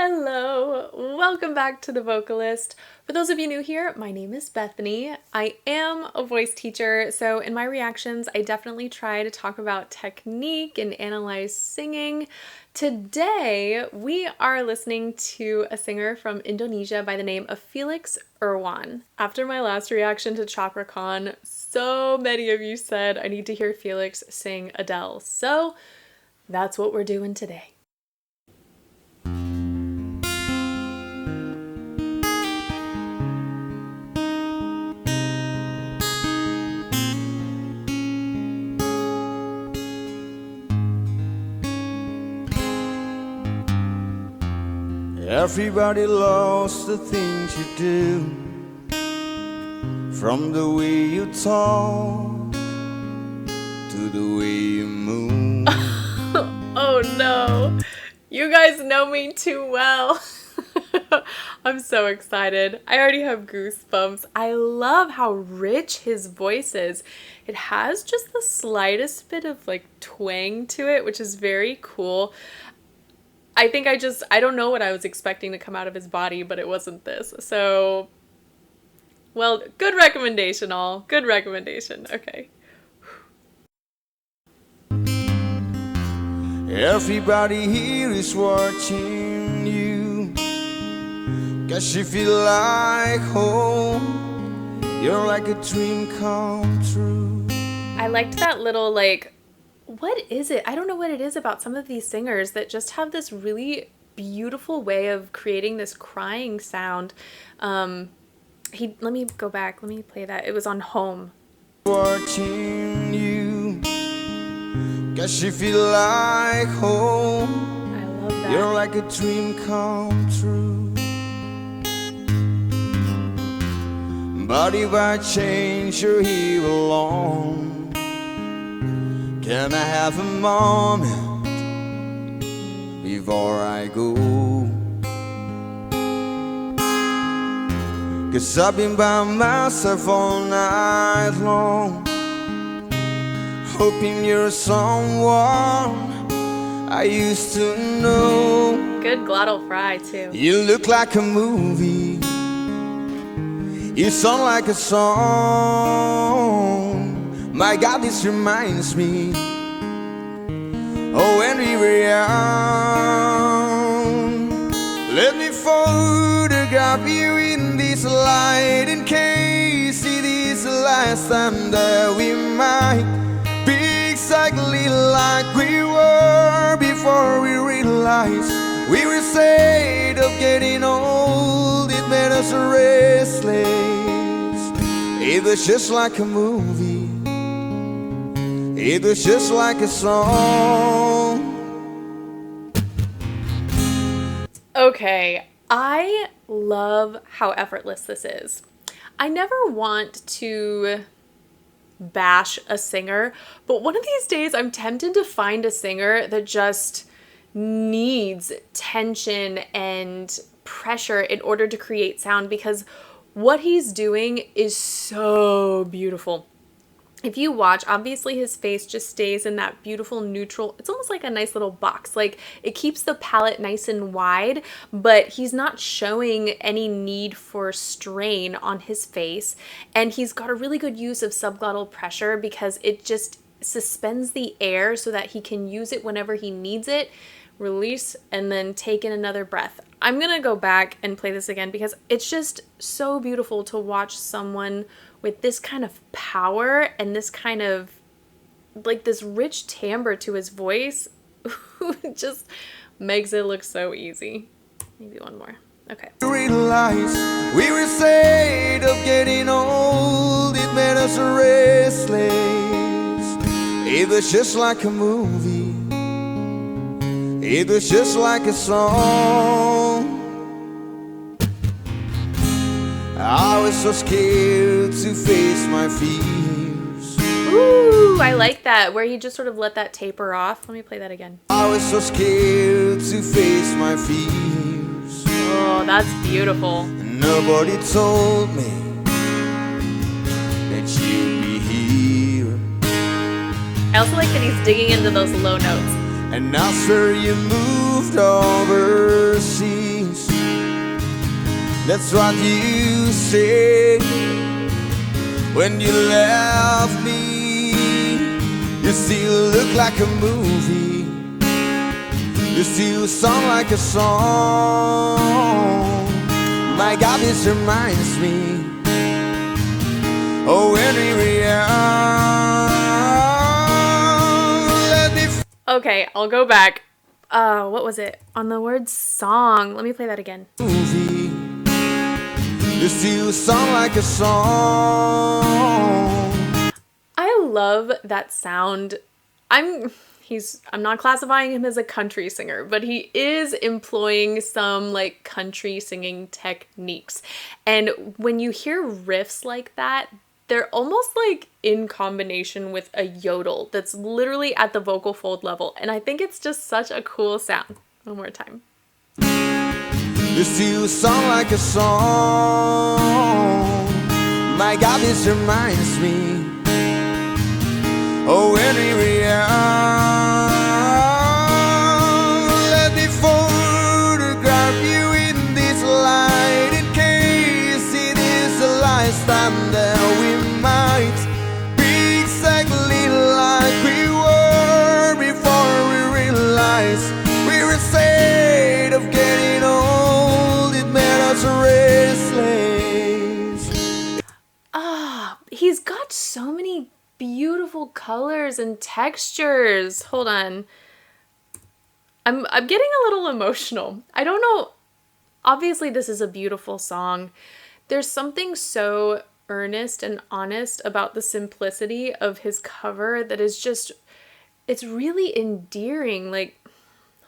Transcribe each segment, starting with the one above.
Hello, welcome back to the Vocalyst. For those of you new here, my name is Bethany. I am a voice teacher, so in my reactions, I definitely try to talk about technique and analyze singing. Today, we are listening to a singer from Indonesia by the name of Felix Irwan. After my last reaction to ChakraCon, so many of you said I need to hear Felix sing Adele, so that's what we're doing today. Everybody loves the things you do, from the way you talk to the way you move. Oh no, you guys know me too well. I'm so excited. I already have goosebumps. I love how rich his voice is. It has just the slightest bit of like twang to it, which is very cool. I think I don't know what I was expecting to come out of his body, but it wasn't this. So, well, good recommendation, all. Good recommendation. Okay. Everybody here is watching you, 'cause you feel like home. You're like a dream come true. I liked that little like, what is it? I don't know what it is about some of these singers that just have this really beautiful way of creating this crying sound. Let me go back. Let me play that. It was on Home. Watching you, 'cause you feel like home. I love that. You're like a dream come true. But if I change, you're here alone. Can I have a moment before I go? 'Cause I've been by myself all night long, hoping you're someone I used to know. Good glottal fry too. You look like a movie, you sound like a song. My God, this reminds me of when we were young. Let me photograph you in this light, in case it is the last time that we might be exactly like we were before we realized we were scared of getting old. It made us restless. It was just like a movie, it was just like a song. Okay, I love how effortless this is. I never want to bash a singer, but one of these days I'm tempted to find a singer that just needs tension and pressure in order to create sound, because what he's doing is so beautiful. If you watch, obviously his face just stays in that beautiful neutral, it's almost like a nice little box. Like, it keeps the palette nice and wide, but he's not showing any need for strain on his face. And he's got a really good use of subglottal pressure because it just suspends the air so that he can use it whenever he needs it, release, and then take in another breath. I'm gonna go back and play this again because it's just so beautiful to watch someone with this kind of power and this kind of, like, this rich timbre to his voice. It just makes it look so easy. Maybe one more. Okay. Realize we were scared of getting old. It made us restless. It was just like a movie, it was just like a song. I was so scared to face my fears. Ooh, I like that, where he just sort of let that taper off. Let me play that again. I was so scared to face my fears. Oh, that's beautiful. Nobody told me that you'd be here. I also like that he's digging into those low notes. And after you moved overseas, That's what you say. When you left me, you still look like a movie. You still sound like a song. My God, this reminds me. Oh, when we were young, let me Okay, I'll go back. What was it? On the word song. Let me play that again. movie. You still sound like a song. I love that sound. I'm not classifying him as a country singer, but he is employing some like country singing techniques. And when you hear riffs like that, they're almost like in combination with a yodel that's literally at the vocal fold level. And I think it's just such a cool sound. One more time. You still sound like a song. My God, this reminds me. Oh, when we were young, let me photograph you in this light, in case it is the last time that we might be exactly like we were before we realized we were afraid of getting old. It made us restless. He's got so many beautiful colors and textures. Hold on. I'm getting a little emotional. I don't know. Obviously, this is a beautiful song. There's something so earnest and honest about the simplicity of his cover that is just, it's really endearing. Like,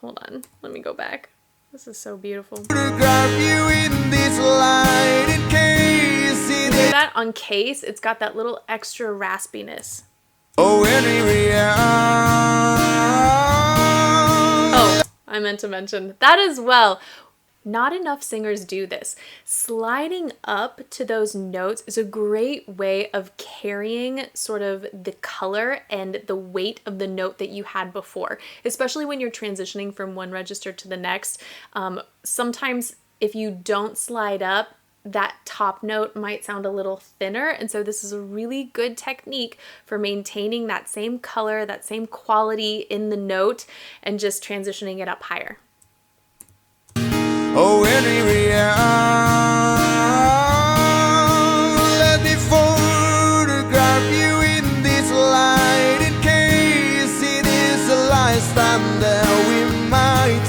hold on. Let me go back. This is so beautiful. Photograph you in this light, in case it You hear that on case? It's got that little extra raspiness. oh, when we were young. Oh, I meant to mention that as well. Not enough singers do this. Sliding up to those notes is a great way of carrying sort of the color and the weight of the note that you had before, especially when you're transitioning from one register to the next. Sometimes if you don't slide up, that top note might sound a little thinner, and so this is a really good technique for maintaining that same color, that same quality in the note, and just transitioning it up higher. Oh, when we were young, let me photograph you in this light, in case it is the last time that we might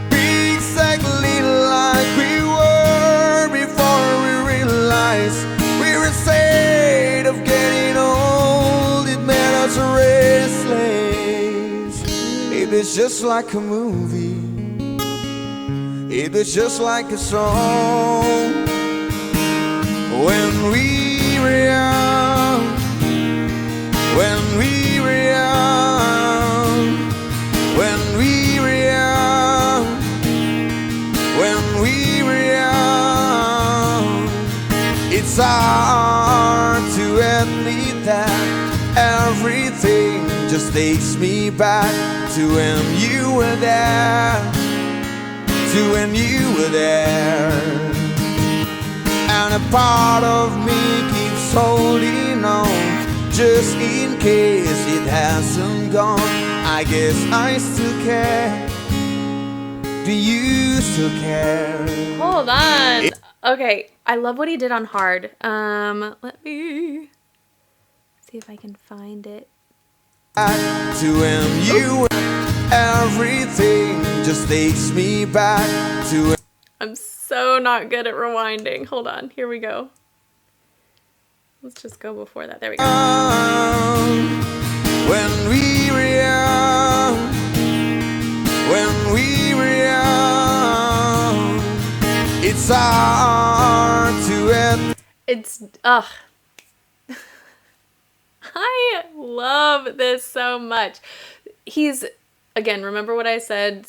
be exactly like we were before we realized we were afraid of getting old. It made us restless. It was just like a movie. It was just like a song. When we were young, when we were young, when we were young, when we were young. It's hard to admit that everything just takes me back to when you were there. To when you were there, and a part of me keeps holding on, just in case it hasn't gone. I guess I still care. Do you still care? Hold on. Okay, I love what he did on Hard. Let me see if I can find it. To when you were, everything just takes me back to. I'm so not good at rewinding. Hold on. Here we go. Let's just go before that. There we go. When we were young, when we were young, it's hard to end. It's, I love this so much. He's, again, remember what I said,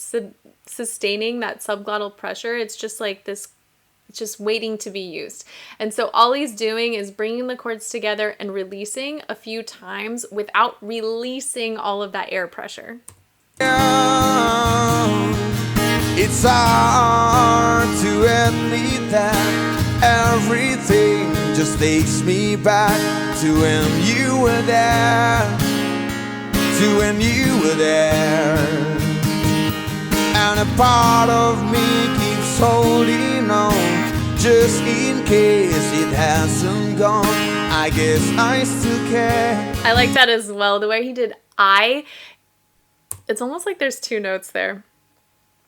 sustaining that subglottal pressure. It's just like this, it's just waiting to be used. And so all he's doing is bringing the chords together and releasing a few times without releasing all of that air pressure. It's hard to admit that just takes me back to when you were there, to when you were there. And a part of me keeps holding on, just in case it hasn't gone. I guess I still care. I like that as well. The way he did it's almost like there's two notes there.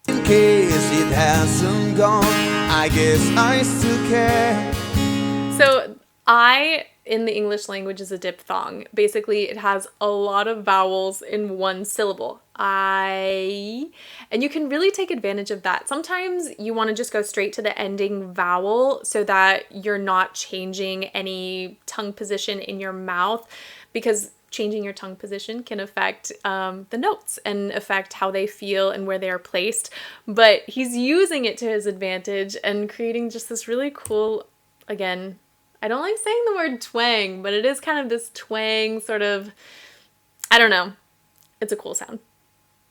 In case it hasn't gone, I guess I still care. So in the English language is a diphthong. Basically, it has a lot of vowels in one syllable. And you can really take advantage of that. Sometimes you want to just go straight to the ending vowel so that you're not changing any tongue position in your mouth, because changing your tongue position can affect the notes and affect how they feel and where they are placed. But he's using it to his advantage and creating just this really cool, again, I don't like saying the word twang, but it is kind of this twang sort of, I don't know. It's a cool sound.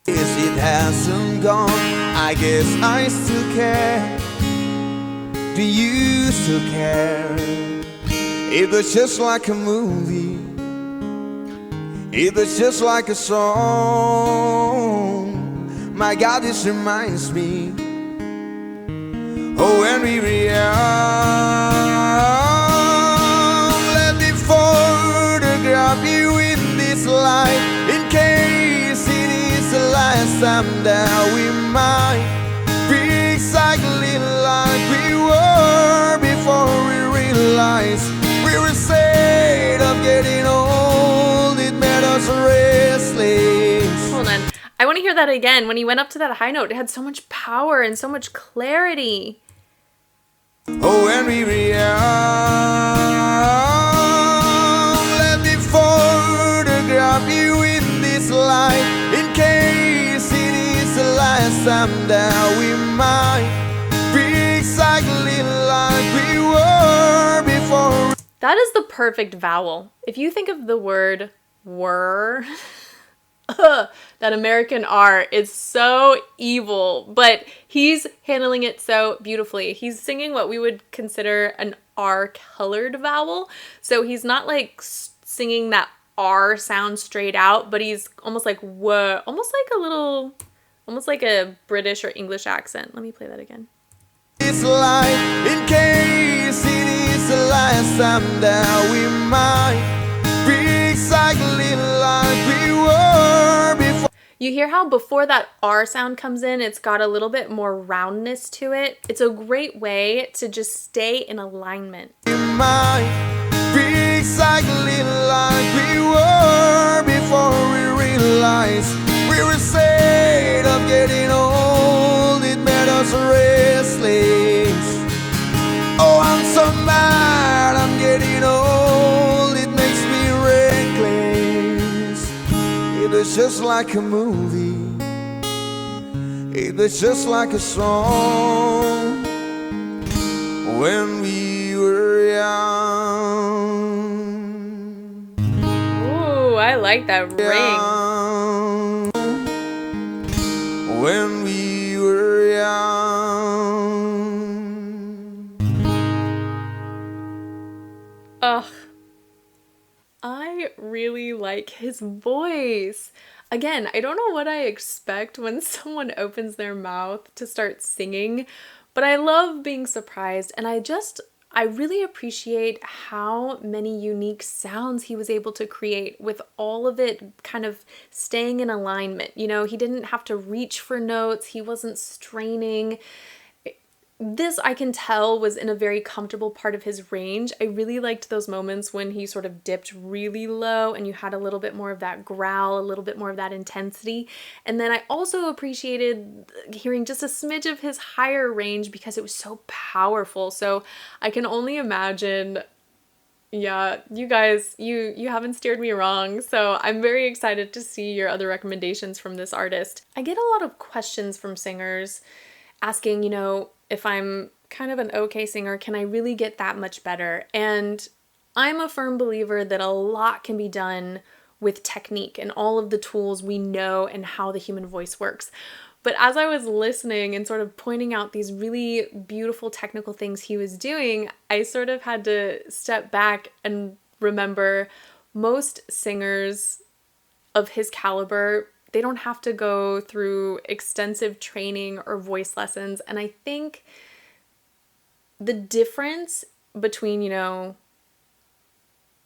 Yes, it hasn't gone, I guess I still care. Do you still care? It was just like a movie, it was just like a song. My God, this reminds me, oh, when we were young. Let me photograph you in this light, in case it is the last time that we might be exactly like we were before we realized we were scared of getting old. It made us restless. Hold on. I want to hear that again. When he went up to that high note, it had so much power and so much clarity. Oh, when we were young, let me photograph you in this light, in case it is the last time that we might be exactly like we were before. That is the perfect vowel. If you think of the word were, that American R is so evil, but he's handling it so beautifully. He's singing what we would consider an R colored vowel. So he's not like singing that R sound straight out, but he's almost like whoa, almost like a British or English accent. Let me play that again. It's like, in case it is the last time that we might be exactly like we were before. You hear how before that R sound comes in, it's got a little bit more roundness to it. It's a great way to just stay in alignment. We might be exactly like we were before we realized we were scared of getting old. It made us restless. Oh, I'm so mad I'm getting old. It makes me reckless. It was just like a movie, it was just like a song when we were young. Ooh, I like that ring. When we were young. Ugh. I really like his voice. Again, I don't know what I expect when someone opens their mouth to start singing, but I love being surprised, and I really appreciate how many unique sounds he was able to create with all of it kind of staying in alignment. You know, he didn't have to reach for notes. He wasn't straining. This, I can tell, was in a very comfortable part of his range. I really liked those moments when he sort of dipped really low and you had a little bit more of that growl, a little bit more of that intensity. And then I also appreciated hearing just a smidge of his higher range because it was so powerful. So I can only imagine, yeah, you guys, you haven't steered me wrong. So I'm very excited to see your other recommendations from this artist. I get a lot of questions from singers asking, you know, if I'm kind of an okay singer, can I really get that much better? And I'm a firm believer that a lot can be done with technique and all of the tools we know and how the human voice works. But as I was listening and sort of pointing out these really beautiful technical things he was doing, I sort of had to step back and remember most singers of his caliber, they don't have to go through extensive training or voice lessons. And I think the difference between,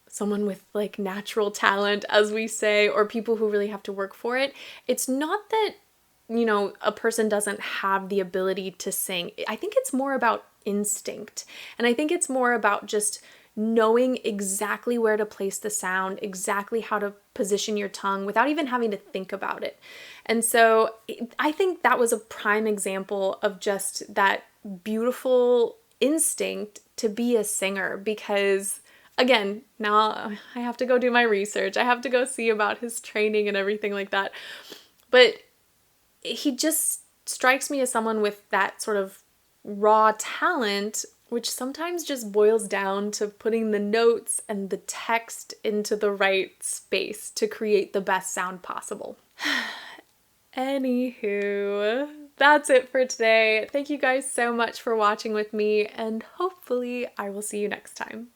someone with like natural talent, as we say, or people who really have to work for it, it's not that, a person doesn't have the ability to sing. I think it's more about instinct. And I think it's more about just knowing exactly where to place the sound, exactly how to position your tongue without even having to think about it. And so I think that was a prime example of just that beautiful instinct to be a singer, because again, now I have to go do my research. I have to go see about his training and everything like that. But he just strikes me as someone with that sort of raw talent, which sometimes just boils down to putting the notes and the text into the right space to create the best sound possible. Anywho, that's it for today. Thank you guys so much for watching with me, and hopefully I will see you next time.